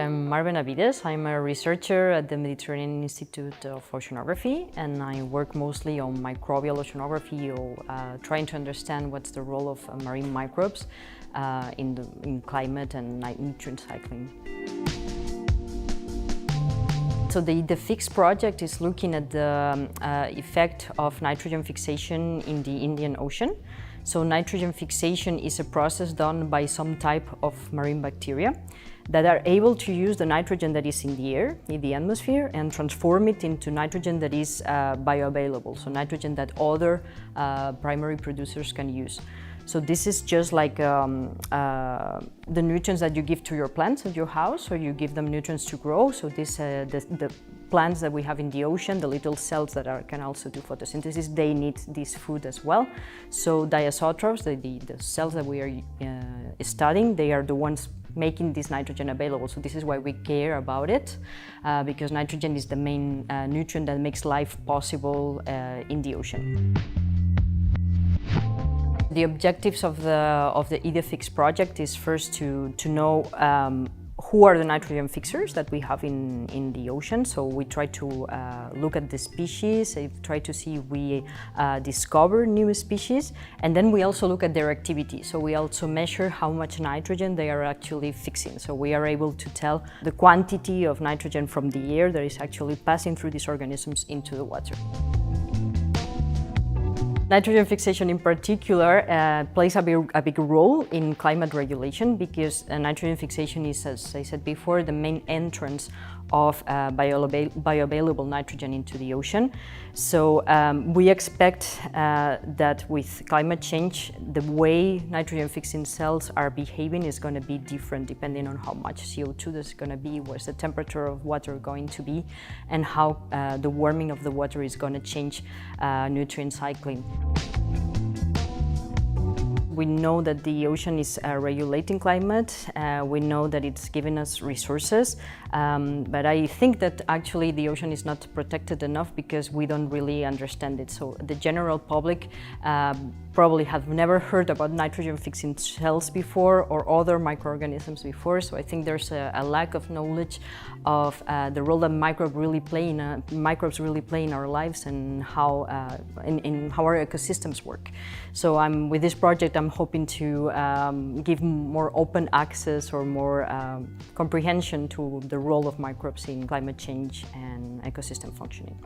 I'm Benavides. I'm a researcher at the Mediterranean Institute of Oceanography, and I work mostly on microbial oceanography, or trying to understand what's the role of marine microbes in climate and nutrient cycling. So the IDEFIX project is looking at the effect of nitrogen fixation in the Indian Ocean. So nitrogen fixation is a process done by some type of marine bacteria that are able to use the nitrogen that is in the air, in the atmosphere, and transform it into nitrogen that is bioavailable, so nitrogen that other primary producers can use. So this is just like the nutrients that you give to your plants at your house, or you give them nutrients to grow. So this, the plants that we have in the ocean, the little cells that can also do photosynthesis, they need this food as well. So diazotrophs, the cells that we are studying, they are the ones making this nitrogen available. So this is why we care about it, because nitrogen is the main nutrient that makes life possible in the ocean. The objectives of the IDEFIX project is first to know who are the nitrogen fixers that we have in the ocean. So we try to look at the species, try to see if we discover new species, and then we also look at their activity. So we also measure how much nitrogen they are actually fixing. So we are able to tell the quantity of nitrogen from the air that is actually passing through these organisms into the water. Nitrogen fixation in particular plays a big role in climate regulation, because nitrogen fixation is, as I said before, the main entrance of bioavailable nitrogen into the ocean. So we expect that with climate change, the way nitrogen fixing cells are behaving is going to be different depending on how much CO2 there's going to be, what's the temperature of water going to be, and how the warming of the water is going to change nutrient cycling. We know that the ocean is regulating climate, we know that it's giving us resources, but I think that actually the ocean is not protected enough because we don't really understand it. So the general public probably have never heard about nitrogen fixing cells before, or other microorganisms before, so I think there's a lack of knowledge of the role that microbes really play in our lives, and how how our ecosystems work. So with this project I'm hoping to give more open access or more comprehension to the role of microbes in climate change and ecosystem functioning.